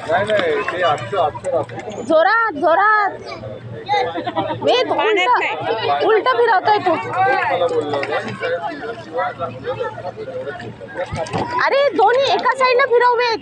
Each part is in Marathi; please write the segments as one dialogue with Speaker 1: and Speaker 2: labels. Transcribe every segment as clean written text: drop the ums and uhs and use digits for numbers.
Speaker 1: नाही नाही ते आजचं
Speaker 2: जोरात जोरात वेद उलट फिरवतोय तू. अरे दोन्ही एका साईडला फिरव वेद.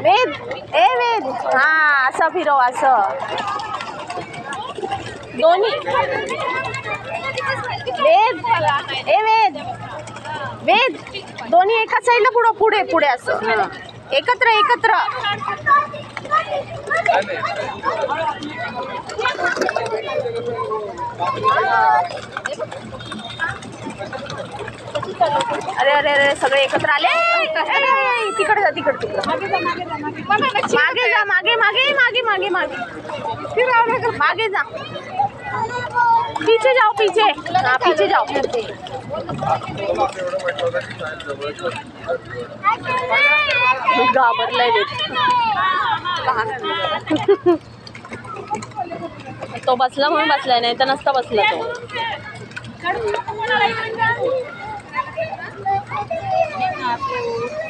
Speaker 2: वेद ए वेद हा असं फिरव असं दोन्ही. वेद ए वेद वेद दोन्ही एका साईडला पुढे पुढे पुढे असं एकत्र एकत्र. अरे अरे अरे सगळे एकत्र आले. तिकडे जा तिकडे तिकडे मागे जा मागे मागे मागे मागे मागे मागे जा. पीछे जाओ पीछे. हाँ पीछे जाओ. घाबरलाय तो बसला म्हणून बसलाय नाही तर नसता बसला तो.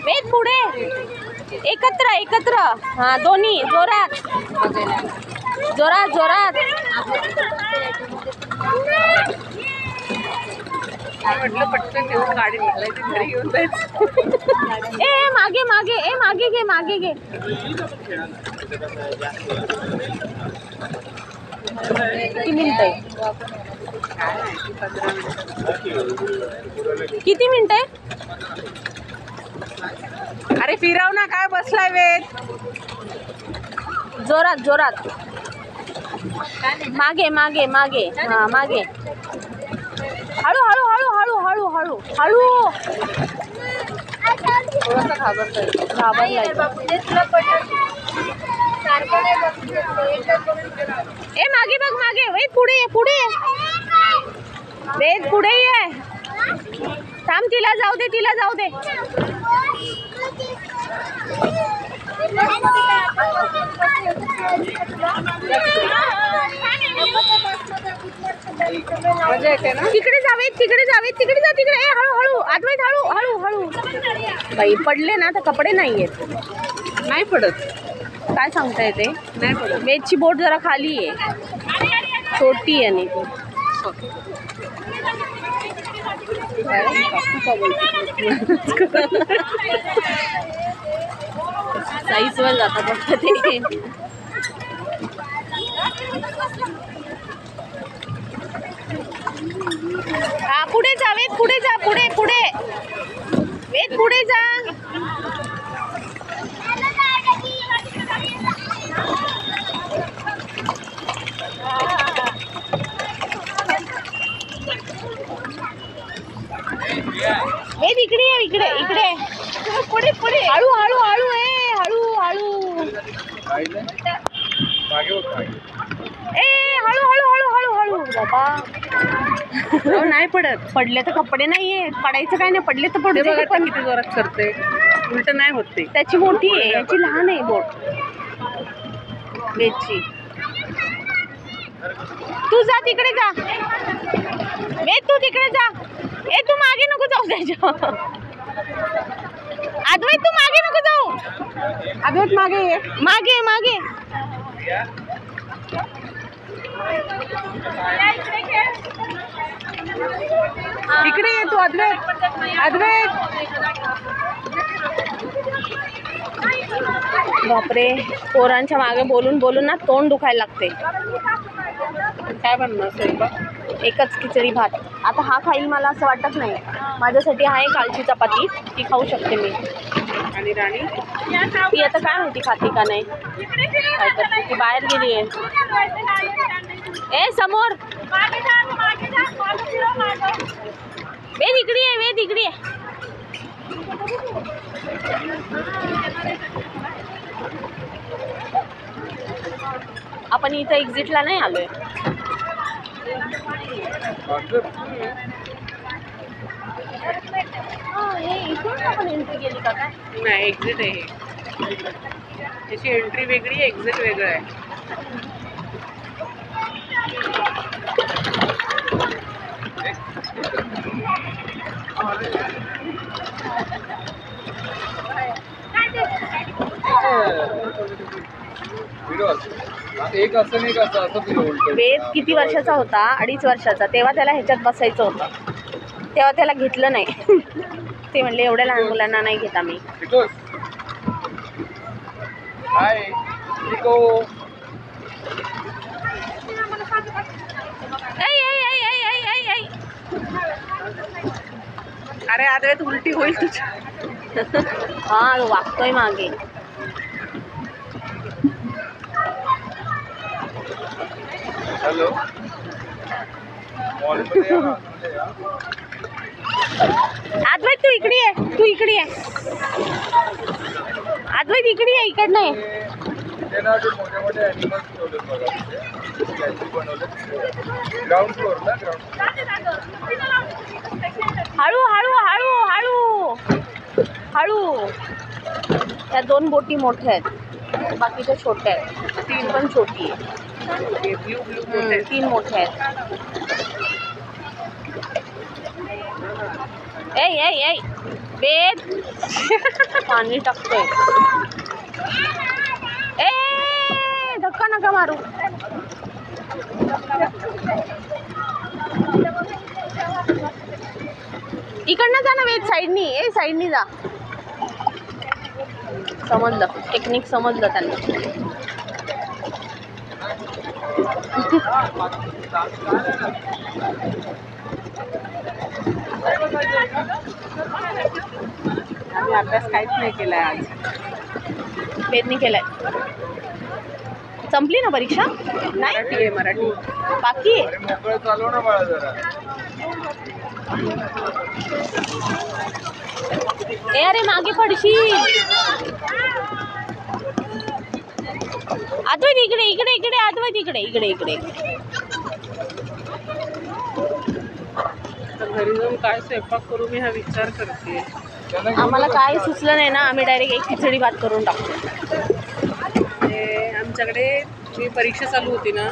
Speaker 2: वेद पुढे एकत्र एकत्र. हा दोन्ही जोरात जोरात जोरात.
Speaker 3: म्हटलं पटकन घेऊन गाडी निघायची घरी घेऊन जायचं.
Speaker 2: ए मागे मागे ए मागे घे मागे घे. किती मिनिट आहे? किती मिनिट आहे?
Speaker 3: अरे फिरव ना काय बसलाय वेद.
Speaker 2: जोरात जोरात मागे मागे मागे. हा मागे हळू हळू हळू हळू हळू हळू हळू.
Speaker 3: थोडंसं घाबरतोय.
Speaker 2: घाबरलाय. ए मागे बघ मागे. वेद पुढे ये पुढे ये. वेद पुढे ये. थांब तिला जाऊ दे तिला जाऊ दे.
Speaker 3: मजा येते ना.
Speaker 2: तिकडे जावेत तिकडे जावेत तिकडे जा तिकडे. ए हळू हळू अद्वैत हळू हळू हळू. बाई पडले ना तर कपडे नाही आहेत.
Speaker 3: नाही पडत.
Speaker 2: काय सांगता येते
Speaker 3: नाही पडत.
Speaker 2: वेदची बोट जरा खाली आहे छोटी आहे. साईज वर जाता फक्त ते. हा पुढे जा वेद पुढे जा पुढे पुढे वेद पुढे जा. वेद इकडे ये इकडे इकडे पुढे पुढे हळू हळू हळू ए हळू हळू. ए हळू हळू हळू हळू हळू बाबा.
Speaker 3: नाही पडत.
Speaker 2: पडले तर कपडे नाहीये. पडायचं काय नाही. पडले तर पडले.
Speaker 3: बघा पण किती जोरात करते. उलट नाही होत ते.
Speaker 2: त्याची मोठी आहे याची लहान आहे बोट वेदची. तू जा तिकडे जा वेद तू तिकडे जा. ए तू मागे नको जाऊ त्याच्या. अद्वैत तू मागे नको जाऊ.
Speaker 3: अद्वैत मागे ये.
Speaker 2: मागे मागे.
Speaker 3: इकडे ये तू अद्वैत. अद्वैत
Speaker 2: बापरे पोरांच्या मागे बोलून बोलून ना तोंड दुखायला लागते.
Speaker 3: काय बनणार स्वयंपाक?
Speaker 2: एकच खिचडी भात. आता हा खाईल मला असं वाटत नाही. माझ्यासाठी आहे कालची चपाती ती खाऊ शकते मी.
Speaker 3: आणि राणी
Speaker 2: ती आता काय माहिती खाती का नाही. काय करते ती बाहेर गेली आहे. ए समोर वेद इकडे आहे. वेद इकडे आहे. आपण इथं एक्झिटला नाही आलोय. हे इथून आपण एंट्री केली का काय?
Speaker 3: नाही एक्झिट आहे. त्याची एंट्री वेगळी एक्झिट वेगळं आहे.
Speaker 1: एक असं नाही कसं असं तुझं उलट.
Speaker 2: वेद किती वर्षाचा होता? 2.5 वर्षाचा. तेव्हा त्याला ह्याच्यात बसायचं होतं. तेव्हा त्याला घेतलं नाही. ते म्हणले एवढ्या लहान मुलांना नाही घेत आम्ही.
Speaker 1: हाय निको.
Speaker 3: अरे आदवेत उलटी होईल तुझी.
Speaker 2: हा वागतोय मागे.
Speaker 1: हॅलो मॉलमध्ये या.
Speaker 2: अद्वैत तू इकडे आहे. तू इकडे आहे. अद्वैत इकडे आहे. इकडनं आहे.
Speaker 1: ते ना ते मोठे मोठे ॲनिमल्स ठेवलेत बघा तिथे. स्टॅच्यू बनवलेत. ग्राउंड फ्लोअरला ग्राउंड.
Speaker 2: हळू हळू हळू हळू हळू. त्या 2 बोटी मोठ्या आहेत. बाकीच्या छोट्या आहेत. 3 पण छोटी आहे. 3 मोठ्या आहेत. ऐ ऐ ऐ वेद पाणी टाकतोय. ए धक्का नका मारू. इकडनं जा ना वेद. साईडनी. साईडनी जा. समजलं. टेक्निक समजलं त्यांना.
Speaker 3: आम्ही अभ्यास काहीच नाही केलाय आज.
Speaker 2: वेदनी केलाय. संपली ना परीक्षा? नाही
Speaker 3: मराठी आहे मराठी.
Speaker 2: बाकी आहे.
Speaker 1: अरे मोकळं चालव ना बाळा जरा.
Speaker 2: ए अरे मागे पडशील. अद्वैत इकडे इकडे इकडे. अद्वैत इकडे इकडे इकडे.
Speaker 3: घरी जाऊन काय स्वयंपाक करू मी हा विचार करते.
Speaker 2: आम्हाला काय सुचलं नाही ना. आम्ही डायरेक्ट एक खिचडी भात करून टाकतो.
Speaker 3: आमच्याकडे जी परीक्षा चालू होती ना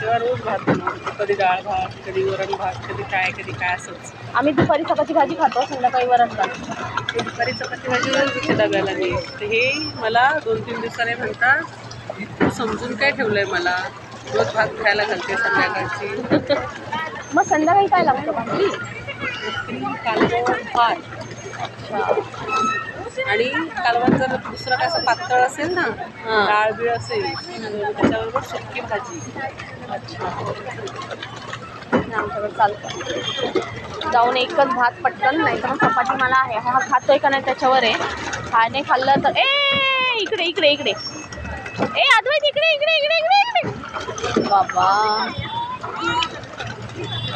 Speaker 3: तेव्हा रोज भात बनवतो. कधी डाळ भात, कधी वरण भात, कधी काय असंच.
Speaker 2: आम्ही दुपारी चपाती भाजी खातो. संध्याकाळी वरण भात.
Speaker 3: दुपारी चपाती भाजी रोज इथे डब्याला नाही. तर हे मला 2-3 दिवसाने म्हणतात तू समजून काय ठेवलंय मला. रोज भात खायला घालते संध्याकाळची.
Speaker 2: मग संध्याकाळी काय लागतं भाकरी?
Speaker 3: कालवण भात.
Speaker 2: अच्छा.
Speaker 3: आणि कालवण जर दुसरं काय असं पातळ असेल ना, डाळ बीळ असेल त्याच्याबरोबर सुकी भाजी.
Speaker 2: आमच्याकडे चालतं. जाऊन एकच भात पटकन. नाही तर मग चपाती मला आहे. हा खातोय का नाही त्याच्यावर आहे. हा नाही खाल्लं तर ए इकडे इकडे इकडे. ए अद्वैत इकडे इकडे इकडे इकडे इकडे. बाबा.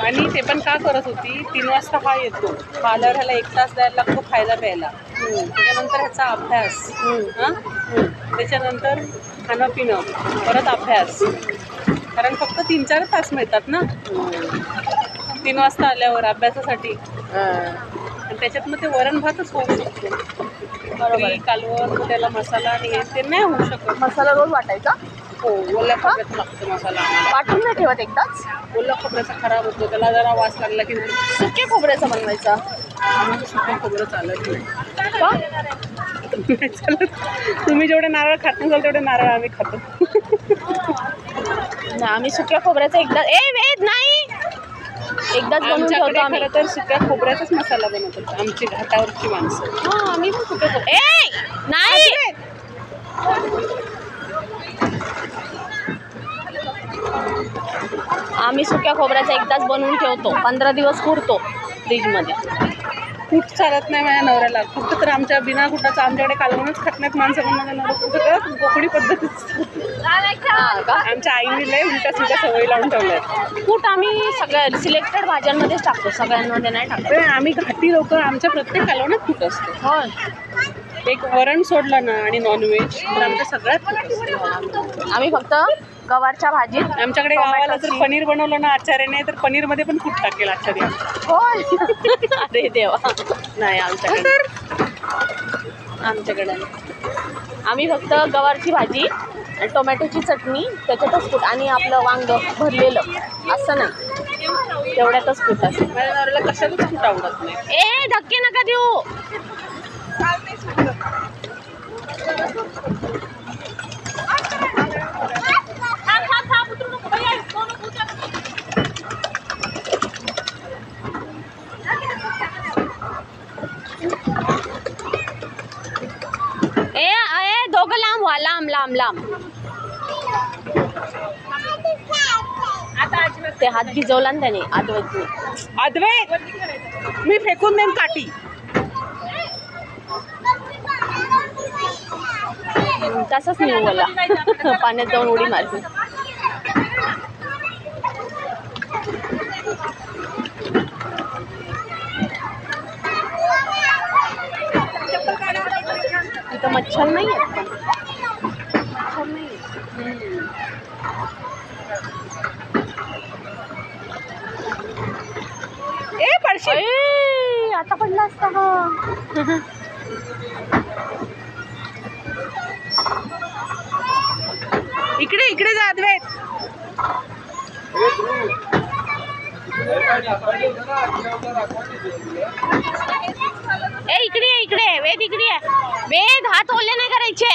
Speaker 3: आणि ते पण का करत होती. 3 वाजता हा येतो. हा आल्यावर ह्याला 1 तास द्यायला लागतो खायला प्यायला. त्याच्यानंतर ह्याचा अभ्यास. हां त्याच्यानंतर खाणं पिणं परत अभ्यास. कारण फक्त 3-4 तास मिळतात ना 3 वाजता आल्यावर अभ्यासासाठी. आणि त्याच्यात मग ते वरण भातच होऊ शकतो. बरोबर. कालवण त्याला मसाला आणि हे ते नाही होऊ शकत.
Speaker 2: मसाला रोज वाटायचा?
Speaker 3: हो ओल्या खोबऱ्याचा लागतो मसाला.
Speaker 2: वाटून नाही ठेवत एकदाच?
Speaker 3: ओल्या खोबऱ्याचा खराब होतो. त्याला जरा वास लागला की
Speaker 2: सुक्या खोबऱ्याचा बनवायचा.
Speaker 3: आम्हाला सुकं खोबरं चालत नाही.
Speaker 2: का?
Speaker 3: चालत. तुम्ही जेवढे नारळ खात नसाल तेवढे नारळ आम्ही खातो.
Speaker 2: नाही आम्ही सुक्या खोबऱ्याचा एकदा. ए वेद नाही. एकदाच बनवून ठेवतो आम्ही.
Speaker 3: खरं तर सुक्या खोबऱ्याचाच मसाला बनवतात आमची घाटावरची माणसं.
Speaker 2: हां आम्ही पण सुक्या खोबऱ्या. ए नाही. आम्ही सुक्या खोबऱ्याचा एकदाच बनवून ठेवतो. 15 दिवस पुरतो फ्रीजमध्ये.
Speaker 3: कूट चालत नाही माझ्या नवऱ्याला. कुठं तर आमच्या बिना कुटाचं आमच्याकडे कालवणच खात नाहीत माणसं. पण माझ्या नवरा कुठं कोकणी पद्धतीच.
Speaker 2: हां का?
Speaker 3: आमच्या आईने लय उलट्या सुलट्या सवयी लावून ठेवल्या.
Speaker 2: कूट आम्ही सगळ्या सिलेक्टेड भाज्यांमध्येच टाकतो. सगळ्यांमध्ये नाही टाकतो.
Speaker 3: आम्ही घाटी लोक. आमच्या प्रत्येक कालवणात कूट असतो.
Speaker 2: होय.
Speaker 3: एक वरण सोडलं ना आणि नॉनव्हेज तर आमच्या सगळ्यात कूट असतो.
Speaker 2: आम्ही फक्त गवारच्या भाजीत.
Speaker 3: आमच्याकडे गावाला जर पनीर बनवलं ना आचार्याने तर पनीरमध्ये पण कूट टाकेल आचार्य.
Speaker 2: होय. अरे देवा. नाही आमच्याकडे आम्ही फक्त गवारची भाजी आणि टोमॅटोची चटणी त्याच्यातच कूट आणि आपलं वांग भरलेलं असं नाही. तेवढ्यातच कूट असतं.
Speaker 3: माझ्या नवऱ्याला कशालाच कूट आवडत नाही.
Speaker 2: ए धक्के नका देऊ. ए दोघं लांब व्हा, लांब लांब लांब. ते हात भिजवला ना त्याने अद्वैतने.
Speaker 3: अद्वैत मी फेकून देईन काठी.
Speaker 2: तसंच नाही बोला. पाण्यात जाऊन उडी मारली. इथं मच्छर नाही आहेत. मच्छर नाही.
Speaker 3: ए पडशील.
Speaker 2: आता पडला असता हा.
Speaker 3: इकडे इकडे जा अद्वैत.
Speaker 2: ए इकडे इकडे वेद, इकडे वेद. हात ओले नाही करायचे.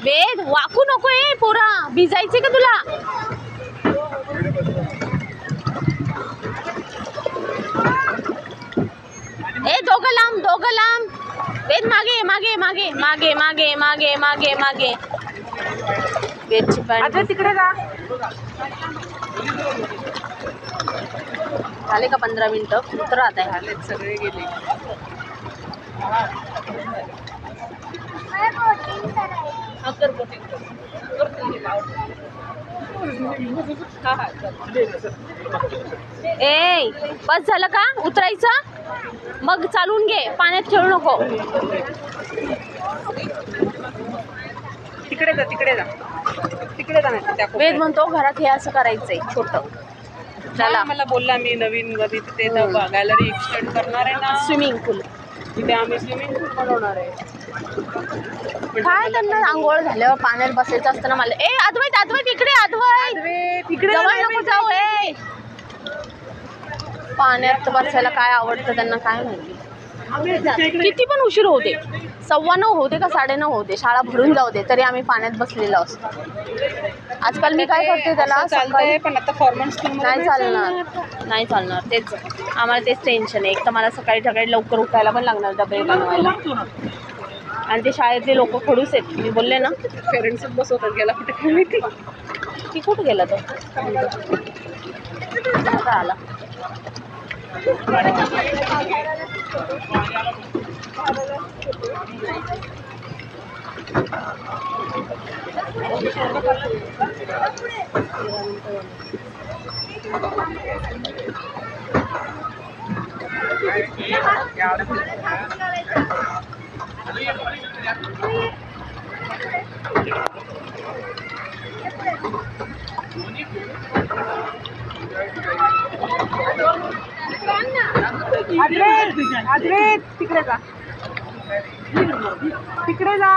Speaker 2: वेद वाकू नको. पोरा भिजायचे का तुला? ए दोघं लांब, दोघं लांब. वेद मागे मागे मागे मागे मागे मागे मागे मागे. वेदची पॅन्ट
Speaker 3: तिकडे जा.
Speaker 2: झाले का 15 मिनिटं? उतरा आता.
Speaker 3: झाले सगळे गेले.
Speaker 2: ए बस झालं का उतरायचं? मग चालून घे. पाण्यात खेळू नको.
Speaker 3: तिकडे जा, तिकडे जा, तिकडे जा. नाही त्या
Speaker 2: वेद म्हणतो घरात हे असं करायचंय छोटं.
Speaker 3: चला मला बोलला मी नवीन मध्ये ते गॅलरी एक्सटेंड करणार आहे ना.
Speaker 2: स्विमिंग पूल.
Speaker 3: तिथे आम्ही स्विमिंग पूल बनवणार आहे.
Speaker 2: काय त्यांना आंघोळ झाल्यावर पाण्यात बसायचं असतं ना मला. ए अद्वैत, अद्वैत इकडे. अद्वैत
Speaker 3: तिकडे
Speaker 2: जवळ नको जाऊ. पाण्यात बसायला काय आवडतं त्यांना काय माहिती. किती पण उशीर होते, 9:15 होते का 9:30 होते, शाळा भरून जाऊ दे, तरी आम्ही पाण्यात बसलेलो असतो. आजकाल मी काय करते त्याला
Speaker 3: चालतंय पण आता फॉर्मल स्कूल
Speaker 2: नाही चालणार, नाही चालणार. तेच आम्हाला तेच टेन्शन आहे. एक तर मला सकाळी सकाळी लवकर उठायला पण लागणार डबे बनवायला. आणि ते शाळेतले लोक खडूस आहेत. मी बोलले ना
Speaker 3: पेरेंट्स बसवतात. गेला कुठे काय माहिती.
Speaker 2: की कुठं गेला तो? आता आला.
Speaker 3: अद्वैत तिकडे जा, तिकडे जा.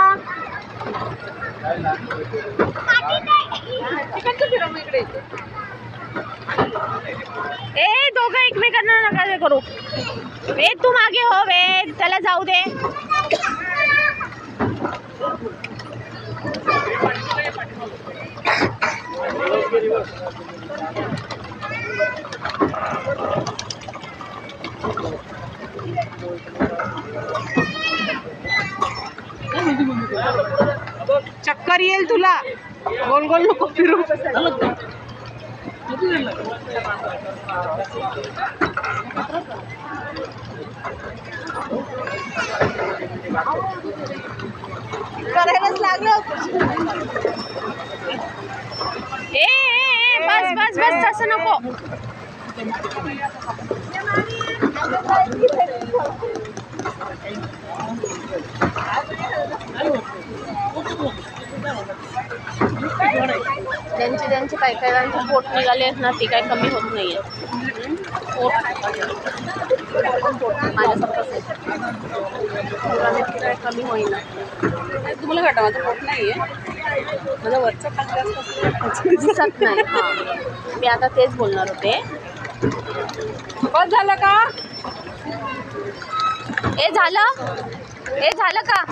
Speaker 2: ए दोघं एकमेकांना नका हे करू. वेद तू मागे हो. वेद त्याला जाऊ दे.
Speaker 3: चक्कर येईल तुला. गोल गोल नको फिरू.
Speaker 2: करायलाच लागलं. ए बस बस बस तसं नको. ज्यांची काही काही जणांचे पोट निघाले आहेत ना, ती काही कमी होत नाहीये. पोट माझ्यासारखंच आहे. काही कमी होईना.
Speaker 3: तुम्हाला वाटतं माझं पोट नाहीये. माझं वरचं खात जास्त
Speaker 2: दिसत नाही. हां मी आता तेच बोलणार होते
Speaker 3: बस झालं का?
Speaker 2: ए झालं का?